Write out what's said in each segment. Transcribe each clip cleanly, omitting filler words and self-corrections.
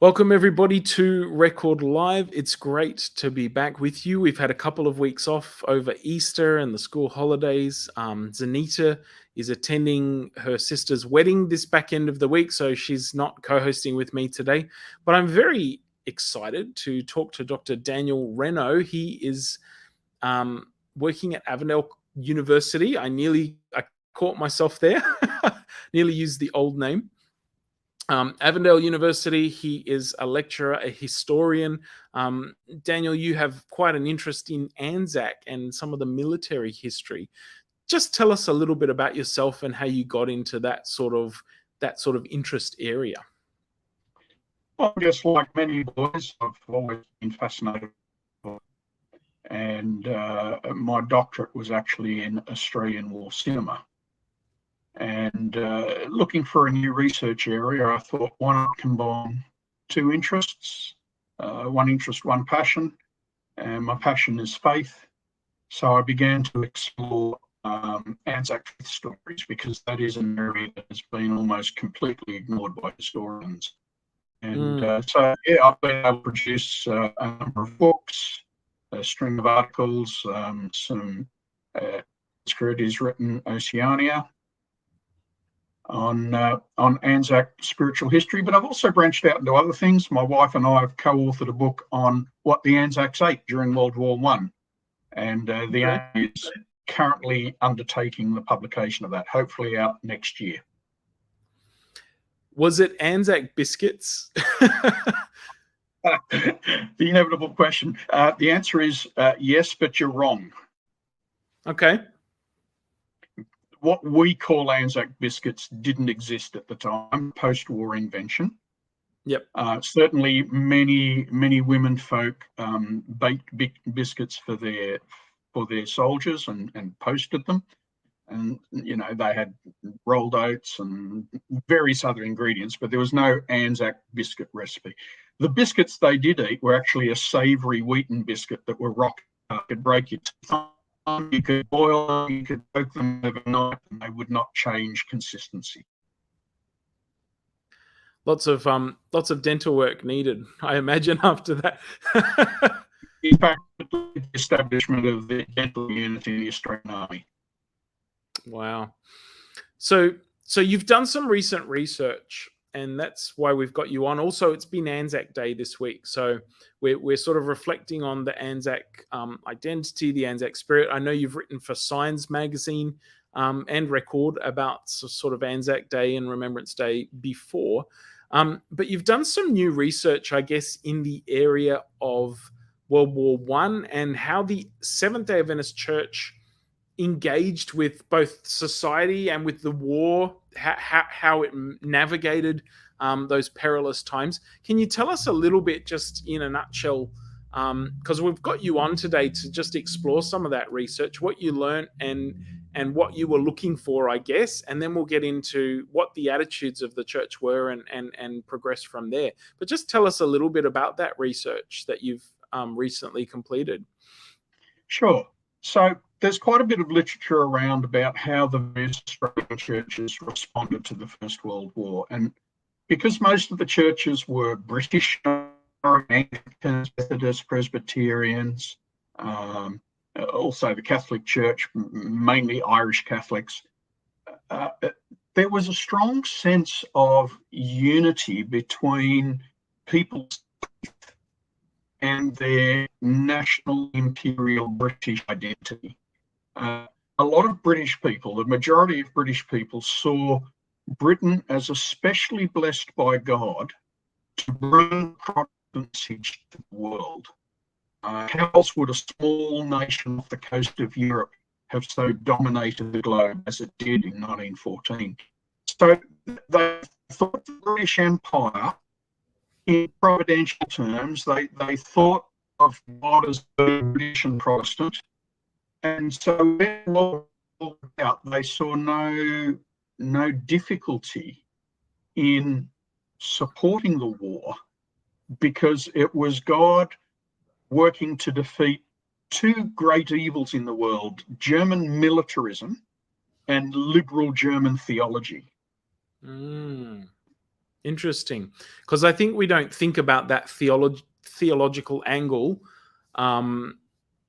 Welcome everybody to Record Live. It's great to be back with you. We've had a couple of weeks off over Easter and the school holidays. Zanita is attending her sister's wedding this back end of the week, so she's not co-hosting with me today. But I'm very excited to talk to Dr. Daniel Reynaud. He is working at Avondale University. I caught myself there, nearly used the old name. Avondale University, he is a lecturer, a historian. Daniel, you have quite an interest in Anzac and some of the military history. Just tell us a little bit about yourself and how you got into that sort of interest area. Well, just like many boys, I've always been fascinated. And my doctorate was actually in Australian War cinema. And looking for a new research area, I thought, why not combine two interests? One interest, one passion, and my passion is faith. So I began to explore Anzac faith stories, because that is an area that has been almost completely ignored by historians. And so, yeah, I've been able to produce a number of books, a string of articles, some Securities written Oceania on Anzac spiritual history, but I've also branched out into other things. My wife and I have co-authored a book on what the Anzacs ate during World War I, and the aim is currently undertaking the publication of that, hopefully out next year. Was it Anzac biscuits? The inevitable question. The answer is yes, but you're wrong. Okay. What we call Anzac biscuits didn't exist at the time, post-war invention. Yep. Certainly many women folk baked biscuits for their soldiers and posted them. And, you know, they had rolled oats and various other ingredients, but there was no Anzac biscuit recipe. The biscuits they did eat were actually a savoury wheaten biscuit that were rock could break your teeth. You could boil them, you could cook them overnight, and they would not change consistency. Lots of dental work needed, I imagine, after that. In fact, the establishment of the dental unit in the Australian Army. Wow. So you've done some recent research, and that's why we've got you on. Also, it's been Anzac Day this week, so we're sort of reflecting on the Anzac identity, the Anzac spirit. I know you've written for Signs magazine and Record about sort of Anzac Day and Remembrance Day before, but you've done some new research, I guess, in the area of World War I and how the Seventh-day Adventist Church engaged with both society and with the war, how it navigated those perilous times. Can you tell us a little bit, just in a nutshell, because we've got you on today to just explore some of that research, what you learned and what you were looking for, I guess, and then we'll get into what the attitudes of the church were and progress from there. But just tell us a little bit about that research that you've recently completed. Sure. So there's quite a bit of literature around about how the various Australian churches responded to the First World War. And because most of the churches were British, Anglicans, Methodists, Presbyterians, also the Catholic Church, mainly Irish Catholics, there was a strong sense of unity between people's and their national imperial British identity. A lot of British people, the majority of British people, saw Britain as especially blessed by God to bring Protestancy to the world. How else would a small nation off the coast of Europe have so dominated the globe as it did in 1914? So they thought the British Empire, in providential terms, they thought of God as British and Protestant, and so they saw no difficulty in supporting the war, because it was God working to defeat two great evils in the world: German militarism and liberal German theology. Interesting, because I think we don't think about that theological angle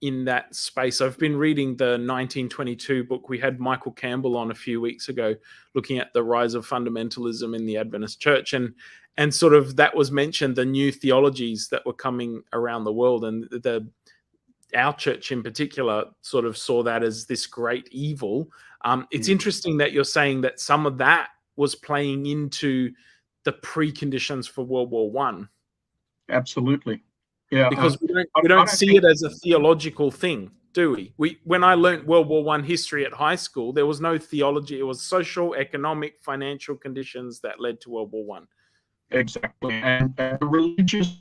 in that space. I've been reading the 1922 book. We had Michael Campbell on a few weeks ago looking at the rise of fundamentalism in the Adventist church, and sort of that was mentioned, the new theologies that were coming around the world, and our church in particular sort of saw that as this great evil. It's interesting that you're saying that some of that was playing into the preconditions for World War One. Absolutely. Yeah, because we don't see it as a theological thing, do we? When I learned World War One history at high school, there was no theology. It was social, economic, financial conditions that led to World War One. Exactly, and the religious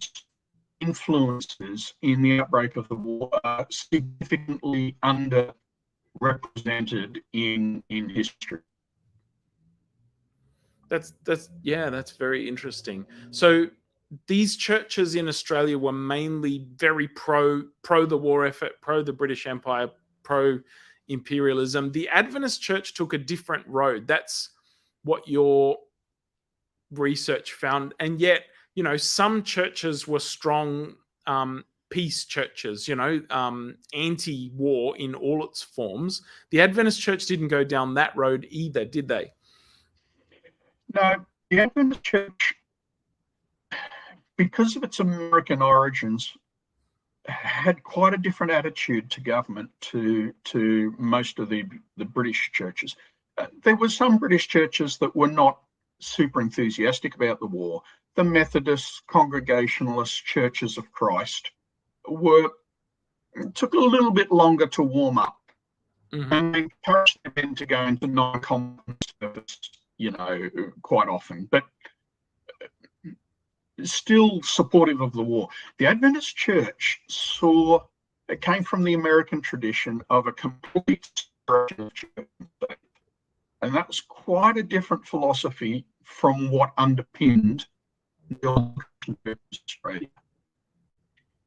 influences in the outbreak of the war are significantly underrepresented in history. That's very interesting. So these churches in Australia were mainly very pro the war effort, pro the British Empire, pro imperialism. The Adventist church took a different road. That's what your research found. And yet, you know, some churches were strong peace churches, you know, anti-war in all its forms. The Adventist church didn't go down that road either, did they? No, the Adventist church, because of its American origins, had quite a different attitude to government to most of the British churches. There were some British churches that were not super enthusiastic about the war. The Methodists, Congregationalist Churches of Christ took a little bit longer to warm up, and they encouraged the men to go into non-combatant service, you know, quite often, but still supportive of the war. The Adventist church it came from the American tradition of a complete separation of church and state. And that was quite a different philosophy from what underpinned the old Church of Australia.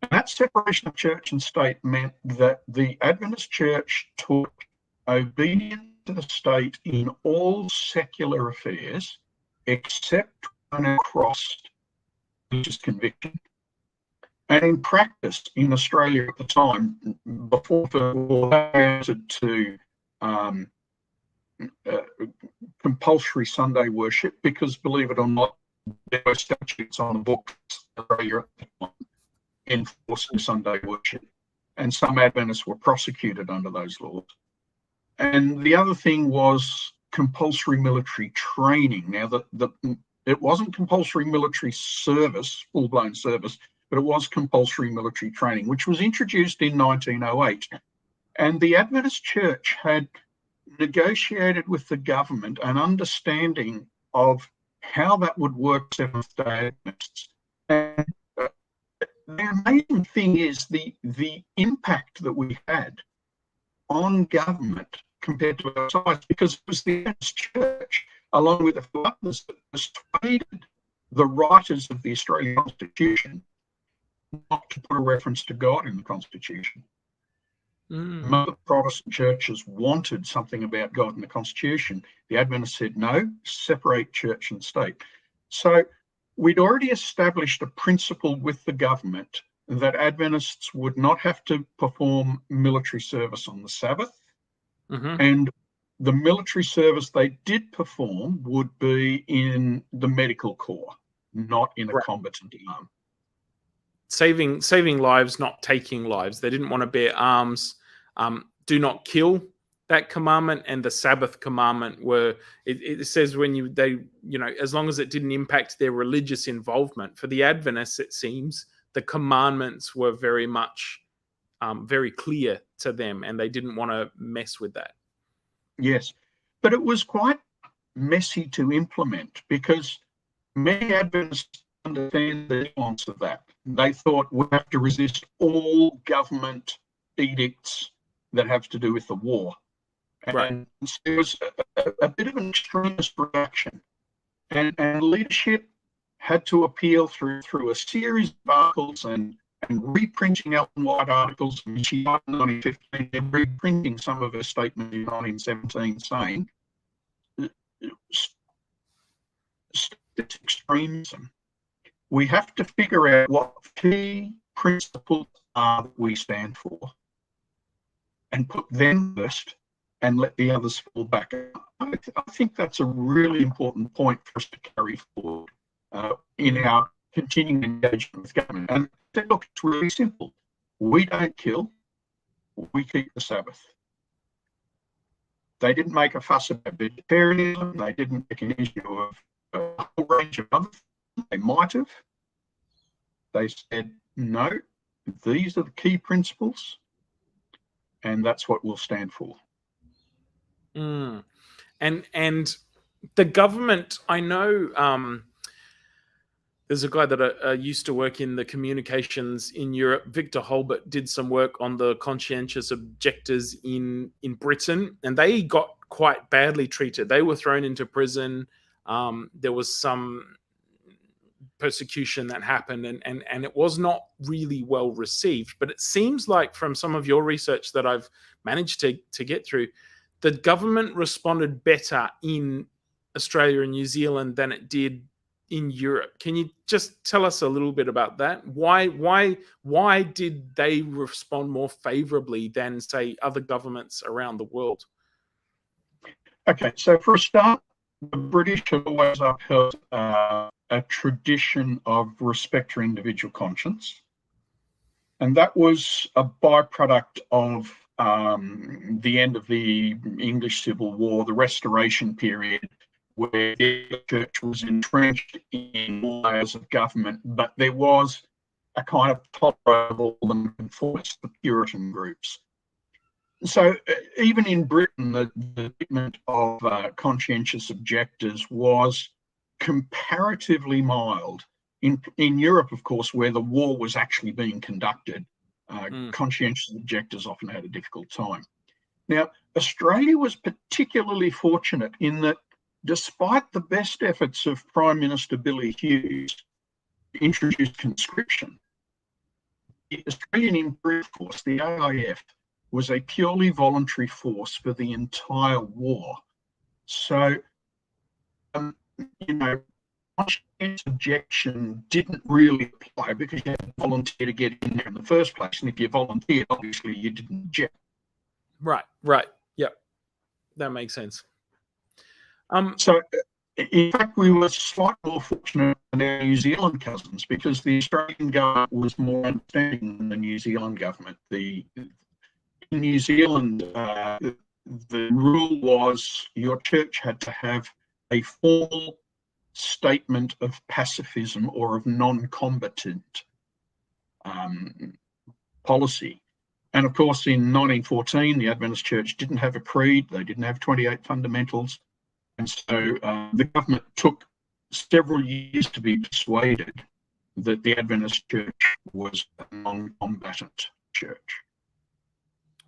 And that separation of church and state meant that the Adventist church took obedience to the state in all secular affairs, except when it crossed religious conviction. And in practice in Australia at the time, before the war, they answered to compulsory Sunday worship, because, believe it or not, there were statutes on the books in Australia at the time enforcing Sunday worship, and some Adventists were prosecuted under those laws. And the other thing was compulsory military training. Now, it wasn't compulsory military service, full-blown service, but it was compulsory military training, which was introduced in 1908. And the Adventist Church had negotiated with the government an understanding of how that would work Seventh-day Adventists. And the amazing thing is the impact that we had on government compared to our size, because it was the Adventist Church, along with a few others, that persuaded the writers of the Australian Constitution not to put a reference to God in the Constitution. Most Protestant churches wanted something about God in the Constitution. The Adventists said, no, separate church and state. So we'd already established a principle with the government that Adventists would not have to perform military service on the Sabbath. And the military service they did perform would be in the medical corps, not in a combatant arm. Saving lives, not taking lives. They didn't want to bear arms. Do not kill, that commandment, and the Sabbath commandment it says as long as it didn't impact their religious involvement. For the Adventists, it seems the commandments were very much very clear to them, and they didn't want to mess with that. Yes, but it was quite messy to implement, because many Adventists understand the nuance of that. They thought we have to resist all government edicts that have to do with the war. And so it was a bit of an extremist reaction. And leadership had to appeal through a series of articles and reprinting Ellen White articles. And she died in 1915, and reprinting some of her statements in 1917, saying it's extremism, we have to figure out what key principles are that we stand for and put them first and let the others fall back. I think that's a really important point for us to carry forward in our continuing engagement with government. And look, it's really simple. We don't kill, we keep the Sabbath. They didn't make a fuss about vegetarianism. They didn't make an issue of a whole range of other things. They might have. They said, no, these are the key principles, and that's what we'll stand for. And the government, I know there's a guy that used to work in the communications in Europe, Victor Holbert, did some work on the conscientious objectors in Britain, and they got quite badly treated. They were thrown into prison. There was some persecution that happened, and it was not really well received. But it seems like from some of your research that I've managed to get through, the government responded better in Australia and New Zealand than it did in Europe. Can you just tell us a little bit about that? Why did they respond more favorably than, say, other governments around the world? Okay, so for a start, the British have always upheld a tradition of respect for individual conscience. And that was a byproduct of the end of the English Civil War, the Restoration period, where the church was entrenched in layers of government, but there was a kind of tolerable and conformist, the Puritan groups. So even in Britain, the treatment of conscientious objectors was comparatively mild. In Europe, of course, where the war was actually being conducted, conscientious objectors often had a difficult time. Now, Australia was particularly fortunate in that despite the best efforts of Prime Minister Billy Hughes to introduce conscription, the Australian Imperial Force, the AIF, was a purely voluntary force for the entire war. So, conscientious objection didn't really apply because you had to volunteer to get in there in the first place. And if you volunteered, obviously you didn't object. Right. Yep. That makes sense. So, in fact, we were slightly more fortunate than our New Zealand cousins because the Australian government was more understanding than the New Zealand government. In New Zealand, the rule was your church had to have a formal statement of pacifism or of non-combatant policy. And of course, in 1914, the Adventist Church didn't have a creed. They didn't have 28 fundamentals. And so the government took several years to be persuaded that the Adventist Church was a non-combatant church.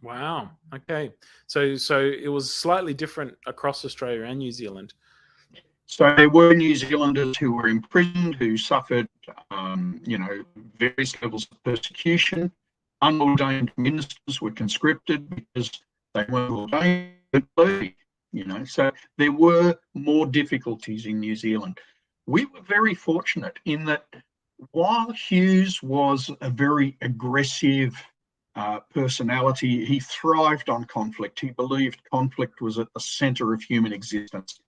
Wow. Okay. So it was slightly different across Australia and New Zealand. So there were New Zealanders who were imprisoned, who suffered, various levels of persecution. Unordained ministers were conscripted because they weren't ordained. So there were more difficulties in New Zealand. We were very fortunate in that while Hughes was a very aggressive personality, he thrived on conflict. He believed conflict was at the center of human existence.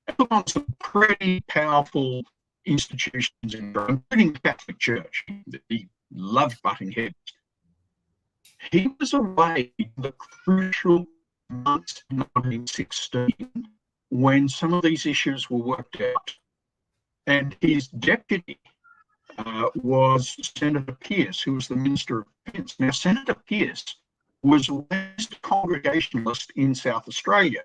He put on some pretty powerful institutions, including the Catholic Church. He loved butting heads. He was away the crucial months in 1916 when some of these issues were worked out. And his deputy was Senator Pearce, who was the Minister of Defence. Now, Senator Pearce was West Congregationalist in South Australia.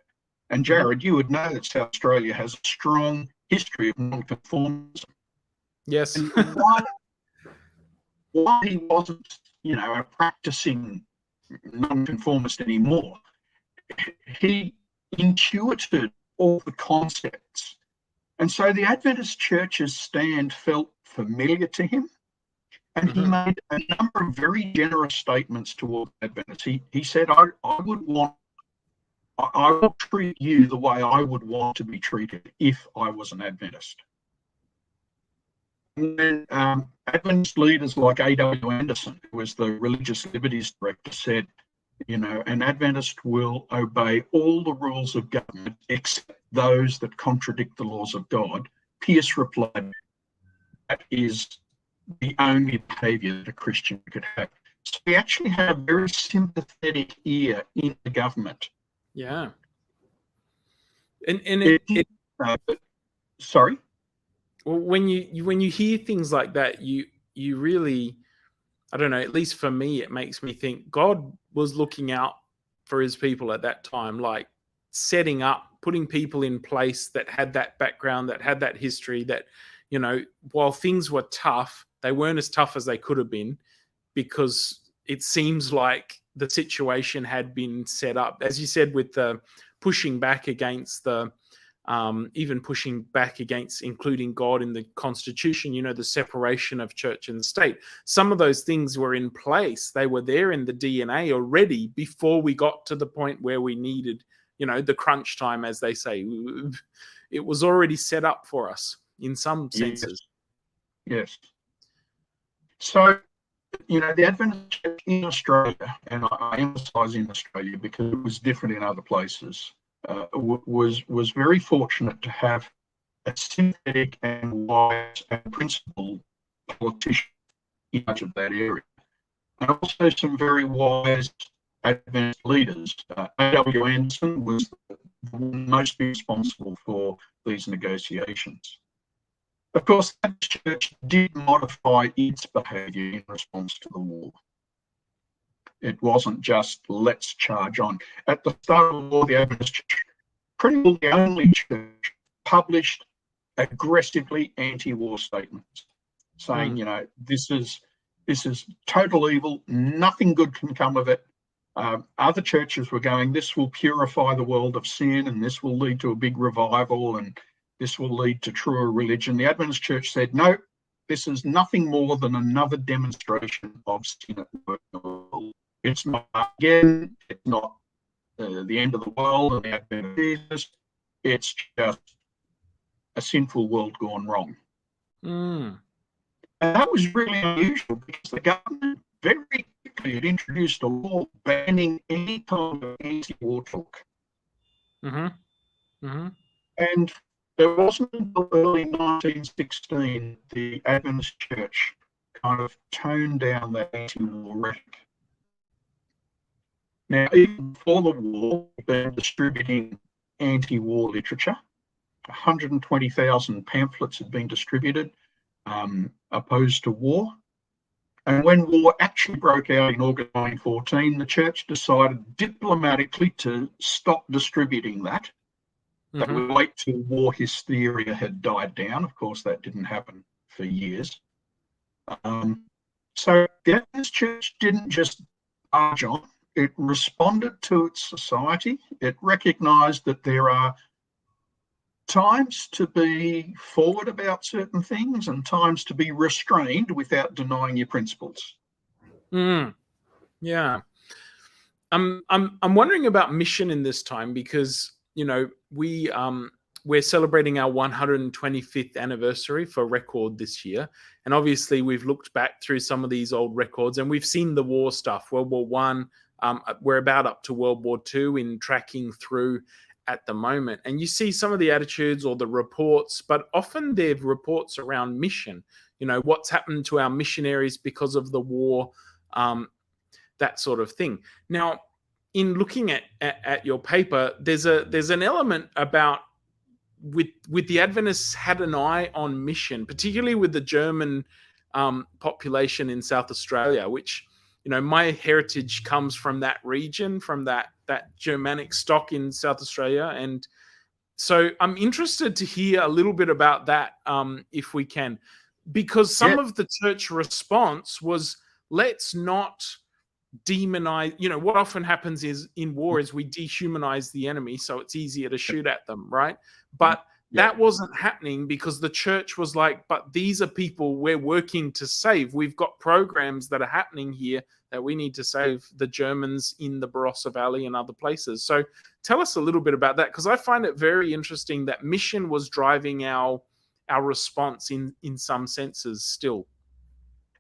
And Jared, you would know that South Australia has a strong history of nonconformism. Yes. And while he wasn't, a practicing nonconformist anymore, he intuited all the concepts. And so the Adventist Church's stand felt familiar to him. And he made a number of very generous statements toward Adventists. He said, I will treat you the way I would want to be treated if I was an Adventist. And then Adventist leaders like A.W. Anderson, who was the religious liberties director, said, an Adventist will obey all the rules of government except those that contradict the laws of God. Pierce replied, that is the only behaviour that a Christian could have. So we actually had a very sympathetic ear in the government. Yeah. And sorry? Well, when you hear things like that, you really, I don't know, at least for me, it makes me think God was looking out for his people at that time, like setting up, putting people in place that had that background, that had that history, that, while things were tough, they weren't as tough as they could have been, because it seems like the situation had been set up, as you said, with the pushing back against the, even pushing back against including God in the Constitution, the separation of church and state. Some of those things were in place. They were there in the DNA already before we got to the point where we needed, the crunch time, as they say. It was already set up for us in some senses. Yes. So, the Adventist Church in Australia, and I emphasise in Australia because it was different in other places, was very fortunate to have a sympathetic and wise and principled politician in much of that area, and also some very wise Adventist leaders. A.W. Anderson was the most responsible for these negotiations. Of course, that church did modify its behaviour in response to the war. It wasn't just let's charge on. At the start of the war, the Adventist Church, pretty well the only church, published aggressively anti-war statements, saying, this is total evil, nothing good can come of it. Other churches were going, this will purify the world of sin, and this will lead to a big revival, and this will lead to truer religion. The Adventist Church said, no, this is nothing more than another demonstration of sin at work in the world. It's not again, it's not the end of the world and the advent of Jesus. It's just a sinful world gone wrong. And that was really unusual because the government very quickly had introduced a law banning any kind of anti-war talk. And it wasn't until early 1916 the Adventist Church kind of toned down that anti-war rhetoric. Now, even before the war, we've been distributing anti-war literature. 120,000 pamphlets had been distributed opposed to war. And when war actually broke out in August 1914, the church decided diplomatically to stop distributing that. They would wait till war hysteria had died down. Of course, that didn't happen for years. So the Adventist Church didn't just barge on. It responded to its society. It recognised that there are times to be forward about certain things and times to be restrained without denying your principles. Yeah. I'm wondering about mission in this time because we're celebrating our 125th anniversary for Record this year, and obviously we've looked back through some of these old records and we've seen the war stuff, World War One. We're about up to World War II in tracking through at the moment, and you see some of the attitudes or the reports, but often they're reports around mission. What's happened to our missionaries because of the war, that sort of thing. Now, in looking at your paper, there's an element about with the Adventists had an eye on mission, particularly with the German population in South Australia, which my heritage comes from that region, from that Germanic stock in South Australia, and so I'm interested to hear a little bit about that, if we can, because some of the church response was, let's not demonize. What often happens is in war is we dehumanize the enemy so it's easier to shoot at them, right? But that wasn't happening because the church was like, but these are people we're working to save. We've got programs that are happening here that we need to save the Germans in the Barossa Valley and other places. So tell us a little bit about that, because I find it very interesting that mission was driving our our response in some senses still.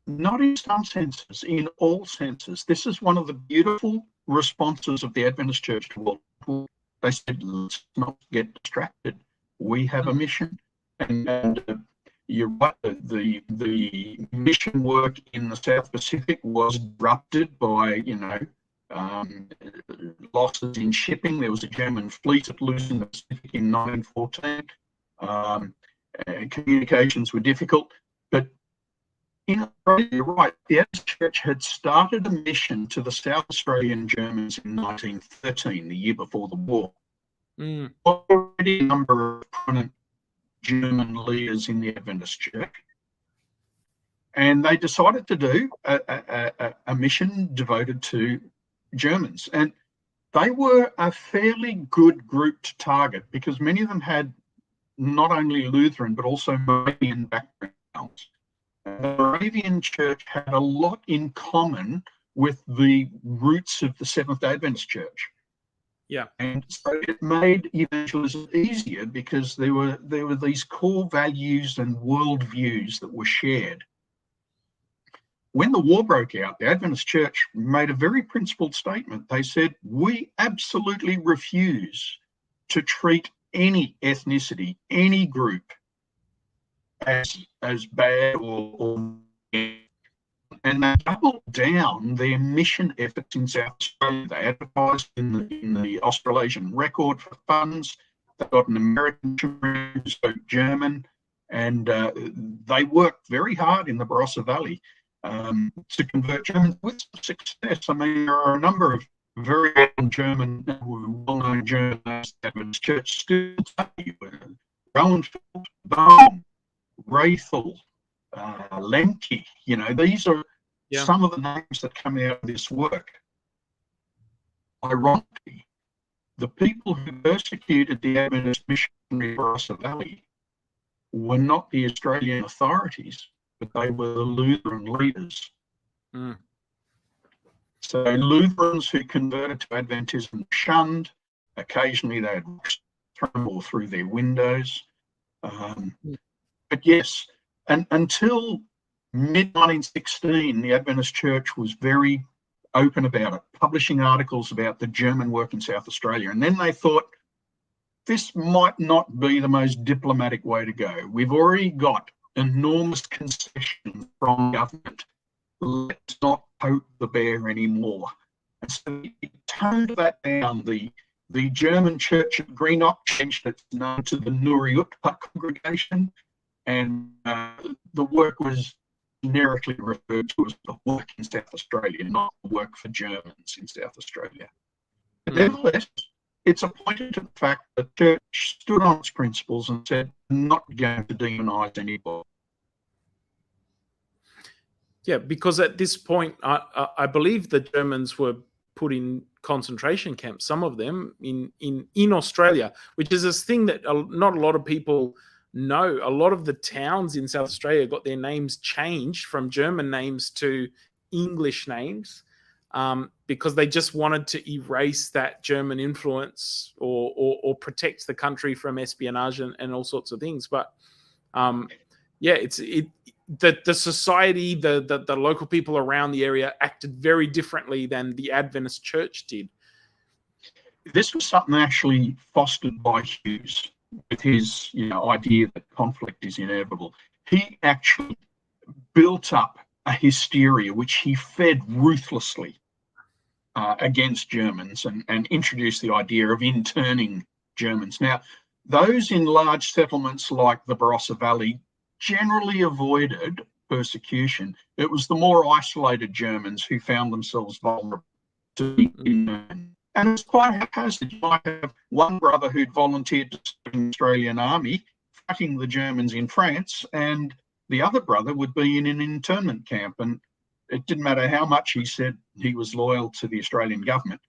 Not in some senses, in all senses. This is one of the beautiful responses of the Adventist Church to World War. They said, let's not get distracted. We have a mission. And you're right, the mission work in the South Pacific was disrupted by, losses in shipping. There was a German fleet at loose in the Pacific in 1914. Communications were difficult, but in Australia, you're right, the Adventist Church had started a mission to the South Australian Germans in 1913, the year before the war. Already a number of prominent German leaders in the Adventist Church, and they decided to do a mission devoted to Germans. And they were a fairly good group to target because many of them had not only Lutheran but also Moravian backgrounds. The Moravian Church had a lot in common with the roots of the Seventh-day Adventist Church. Yeah. And so it made evangelism easier because there were these core values and worldviews that were shared. When the war broke out, the Adventist Church made a very principled statement. They said, we absolutely refuse to treat any ethnicity, any group as bad or and they doubled down their mission efforts in South Australia. They advertised in the Australasian Record for funds. They got an American who spoke German, and they worked very hard in the Barossa Valley to convert Germans with success. I mean, there are a number of very well-known German Adventist Church still today. Rowanfield, Bowen, Wrathel, Lemke, these are some of the names that come out of this work. Ironically, the people who persecuted the Adventist missionary in Barossa Valley were not the Australian authorities, but they were the Lutheran leaders. So Lutherans who converted to Adventism shunned. Occasionally they had thrown or through their windows. But yes, and until mid-1916, the Adventist Church was very open about it, publishing articles about the German work in South Australia. And then they thought, this might not be the most diplomatic way to go. We've already got enormous concessions from government. Let's not poke the bear anymore. And so it toned that down. The German church at Greenock changed its name to the Nuriutpa congregation, and the work was generically referred to as the work in South Australia, not the work for Germans in South Australia. But nevertheless, it's a pointer to the fact that the church stood on its principles and said, not going to demonise anybody. Yeah, because at this point, I believe the Germans were put in concentration camps, some of them in Australia, which is this thing that not a lot of people know. A lot of the towns in South Australia got their names changed from German names to English names because they just wanted to erase that German influence or protect the country from espionage and all sorts of things. But the society, the local people around the area acted very differently than the Adventist Church did. This was something actually fostered by Hughes with his idea that conflict is inevitable. He actually built up a hysteria which he fed ruthlessly against Germans and introduced the idea of interning Germans. Now, those in large settlements like the Barossa Valley generally avoided persecution. It was the more isolated Germans who found themselves vulnerable to being interned. And it's quite haphazard. You might have one brother who'd volunteered to serve in the Australian Army fighting the Germans in France, and the other brother would be in an internment camp. And it didn't matter how much he said he was loyal to the Australian government.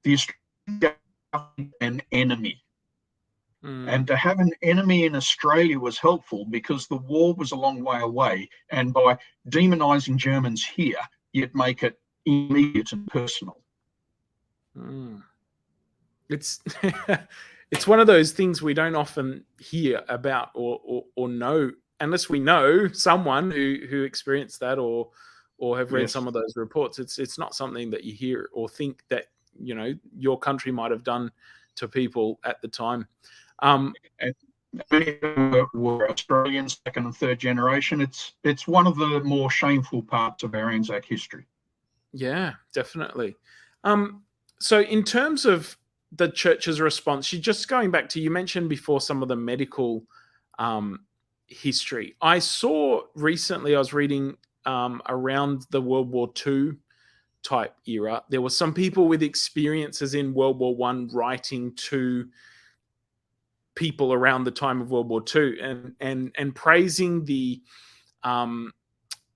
The Australian government was an enemy. And to have an enemy in Australia was helpful because the war was a long way away. And by demonising Germans here, you'd make it immediate and personal. It's it's one of those things we don't often hear about or know, unless we know someone who experienced that or have read Yes. some of those reports. It's not something that you hear or think that, you know, your country might have done to people at the time. And many of them were Australian, second and third generation. It's one of the more shameful parts of our Anzac history. Yeah, definitely. So in terms of the church's response, you just going back to, you mentioned before some of the medical history. I saw recently, I was reading around the World War II type era, there were some people with experiences in World War I writing to people around the time of World War II and praising the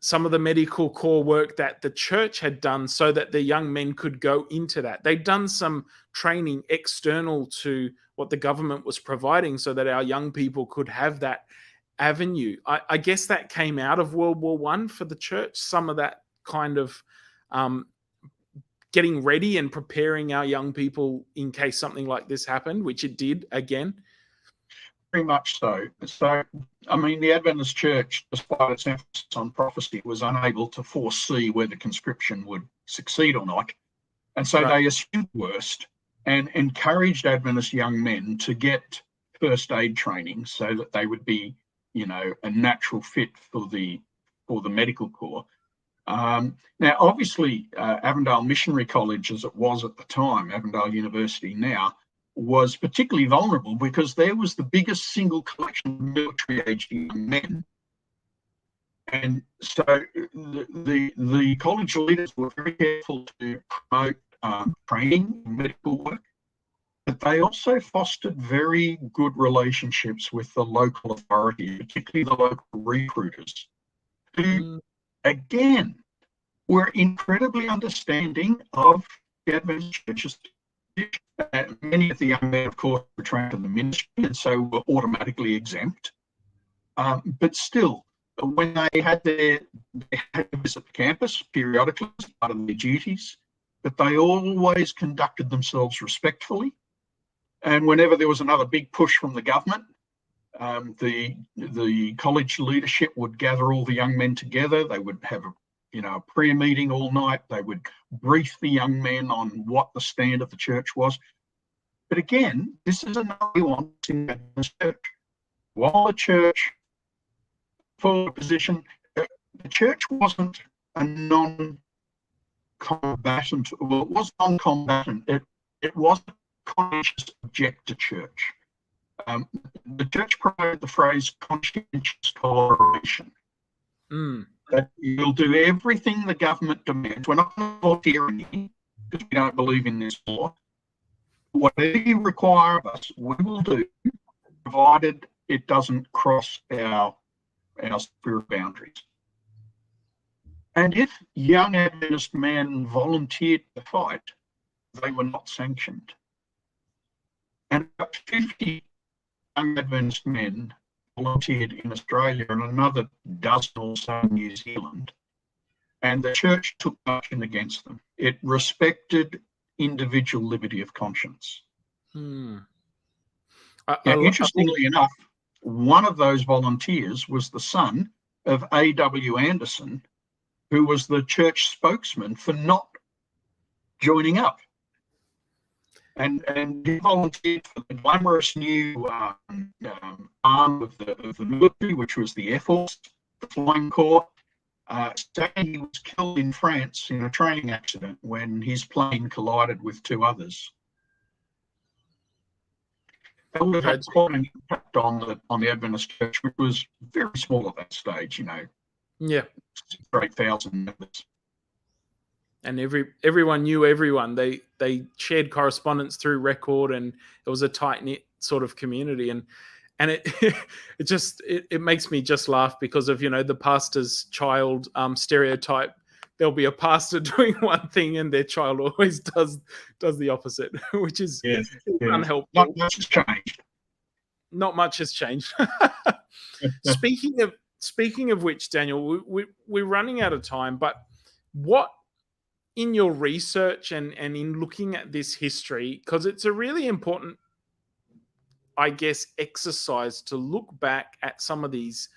some of the medical core work that the church had done so that the young men could go into that. They'd done some training external to what the government was providing so that our young people could have that avenue. I guess that came out of World War I for the church, some of that kind of getting ready and preparing our young people in case something like this happened, which it did again. Very much so. So, I mean, the Adventist Church, despite its emphasis on prophecy, was unable to foresee whether conscription would succeed or not. And so they assumed the worst and encouraged Adventist young men to get first aid training so that they would be, you know, a natural fit for the medical corps. Now, obviously, Avondale Missionary College, as it was at the time, Avondale University now, was particularly vulnerable because there was the biggest single collection of military-aged young men. And so the college leaders were very careful to promote training in medical work, but they also fostered very good relationships with the local authority, particularly the local recruiters, who, again, were incredibly understanding of the Adventist Church's. Many of the young men, of course, were trained in the ministry and so were automatically exempt. But still, when they had to visit the campus periodically as part of their duties, but they always conducted themselves respectfully. And whenever there was another big push from the government, the college leadership would gather all the young men together. They would have a prayer meeting all night. They would brief the young men on what the stand of the church was. But again, this is another nuance in the church. While the church, for a position, the church wasn't a non-combatant. Well, it was non-combatant. It was a conscientious objector church. The church promoted the phrase conscientious toleration. That you'll do everything the government demands. We're not going to volunteer anything because we don't believe in this law. Whatever you require of us, we will do, provided it doesn't cross our spirit boundaries. And if young Adventist men volunteered to fight, they were not sanctioned. And about 50 young Adventist men volunteered in Australia and another dozen or so in New Zealand. And the church took action against them. It respected individual liberty of conscience. Interestingly enough, one of those volunteers was the son of A.W. Anderson, who was the church spokesman for not joining up. And he volunteered for the glamorous new arm of the military, which was the Air Force, the Flying Corps. He was killed in France in a training accident when his plane collided with two others. That would have had quite an impact on the Adventist Church, which was very small at that stage, Yeah. 8,000 members. And everyone knew everyone. They shared correspondence through record, and it was a tight knit sort of community. And it makes me just laugh because of the pastor's child stereotype. There'll be a pastor doing one thing and their child always does the opposite, which is unhelpful. Not much has changed. Not much has changed. Speaking of which, Daniel, we're running out of time. But what, in your research and in looking at this history, because it's a really important I guess, exercise to look back at some of these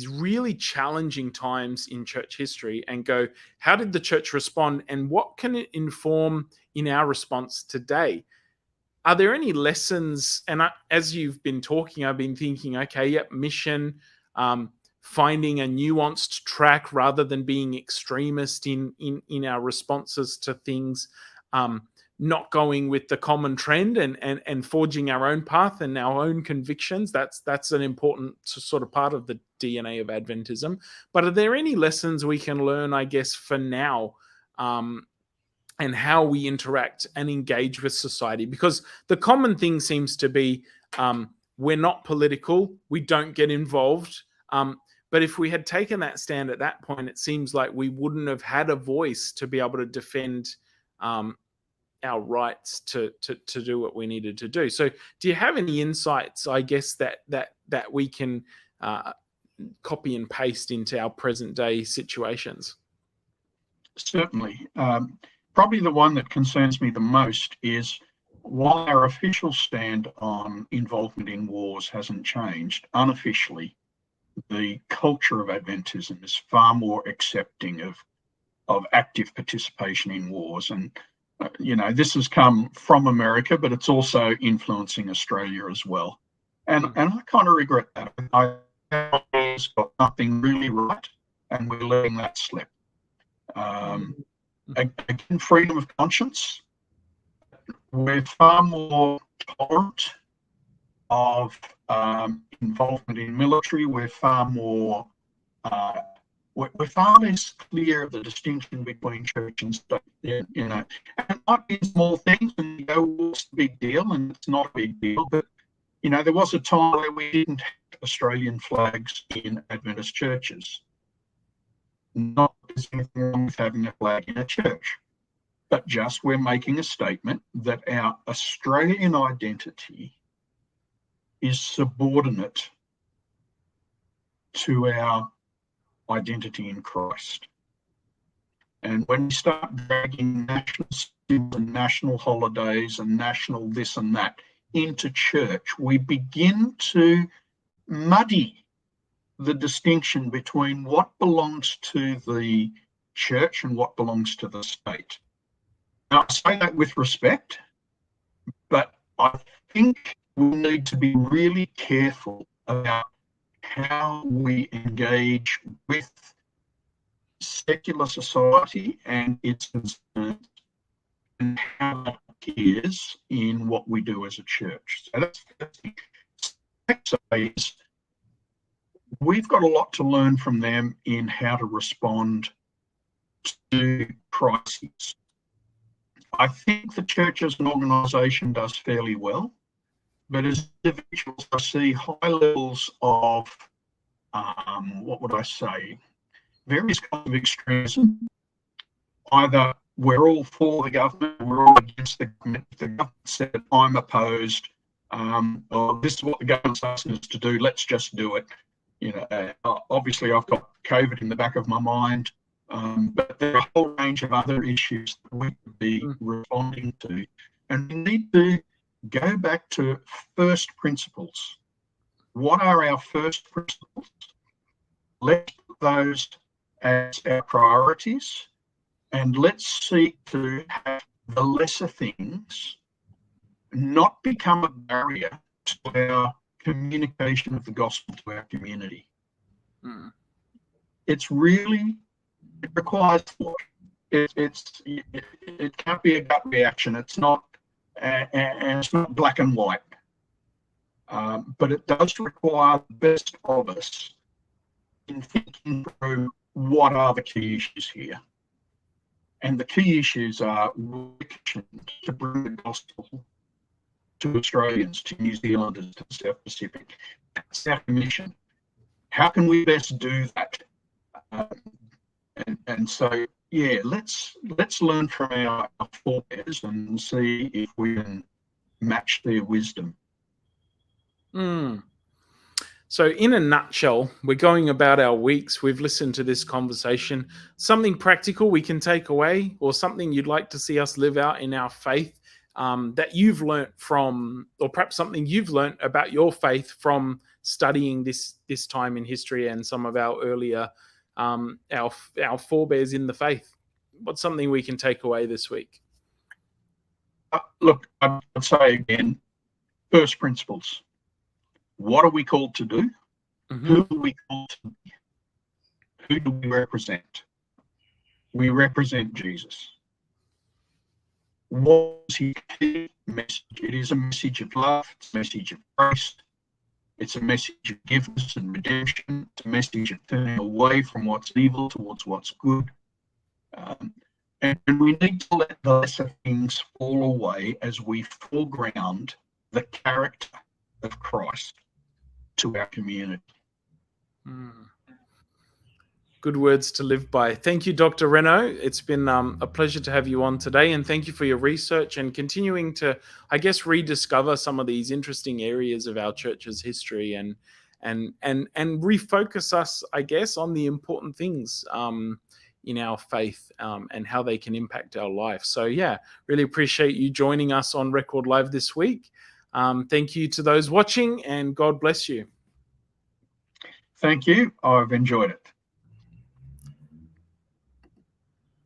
really challenging times in church history and go, how did the church respond, and what can it inform in our response today? Are there any lessons? And as you've been talking, I've been thinking, okay, yep, mission, finding a nuanced track rather than being extremist in our responses to things, not going with the common trend and forging our own path and our own convictions. That's an important sort of part of the DNA of Adventism. But are there any lessons we can learn, I guess, for now, and how we interact and engage with society? Because the common thing seems to be, we're not political, we don't get involved. But if we had taken that stand at that point, it seems like we wouldn't have had a voice to be able to defend our rights to do what we needed to do. So do you have any insights, I guess, that we can copy and paste into our present day situations? Certainly. Probably the one that concerns me the most is, while our official stand on involvement in wars hasn't changed, unofficially, the culture of Adventism is far more accepting of active participation in wars. And this has come from America, but it's also influencing Australia as well. And I kind of regret that. It's got nothing really right, and we're letting that slip. Again, freedom of conscience. We're far more tolerant of involvement in military. We're far more we're far less clear of the distinction between church and state, and it might be small things, and you go, well, it's a big deal, and it's not a big deal. But there was a time where we didn't have Australian flags in Adventist churches. Not that there's anything wrong with having a flag in a church, but just we're making a statement that our Australian identity is subordinate to our identity in Christ. And when we start dragging national symbols and national holidays and national this and that into church, we begin to muddy the distinction between what belongs to the church and what belongs to the state. Now, I say that with respect, but I think we need to be really careful about how we engage with secular society and its concerns, and how that appears in what we do as a church. So that's the first thing. Next is, we've got a lot to learn from them in how to respond to crises. I think the church as an organisation does fairly well, but as individuals, I see high levels of, various kinds of extremism. Either we're all for the government, we're all against the government. If the government said, I'm opposed, or this is what the government's asking us to do, let's just do it. Obviously I've got COVID in the back of my mind, but there are a whole range of other issues that we could be responding to. And we need to go back to first principles. What are our first principles? Let's put those as our priorities, and let's seek to have the lesser things not become a barrier to our communication of the gospel to our community. It requires thought. It can't be a gut reaction. It's not, and it's not black and white. But it does require the best of us in thinking through what are the key issues here. And the key issues are to bring the gospel to Australians, to New Zealanders, to the South Pacific. That's our mission. How can we best do that? And so, yeah, let's learn from our forebears and see if we can match their wisdom. So in a nutshell, we're going about our weeks. We've listened to this conversation. Something practical we can take away, or something you'd like to see us live out in our faith that you've learnt from, or perhaps something you've learnt about your faith from studying this time in history and some of our earlier, our forebears in the faith? What's something we can take away this week? Look, I would say again, first principles. What are we called to do? Mm-hmm. Who are we called to be? Who do we represent? We represent Jesus. What is his key message? It is a message of love. It's a message of grace. It's a message of forgiveness and redemption. It's a message of turning away from what's evil towards what's good. And we need to let the lesser things fall away as we foreground the character of Christ to our community. Good words to live by. Thank you, Dr. Reynaud. It's been a pleasure to have you on today, and thank you for your research and continuing to, I guess, rediscover some of these interesting areas of our church's history and refocus us, I guess, on the important things in our faith and how they can impact our life. So yeah, really appreciate you joining us on Record Live this week. Thank you to those watching, and God bless you. Thank you. I've enjoyed it.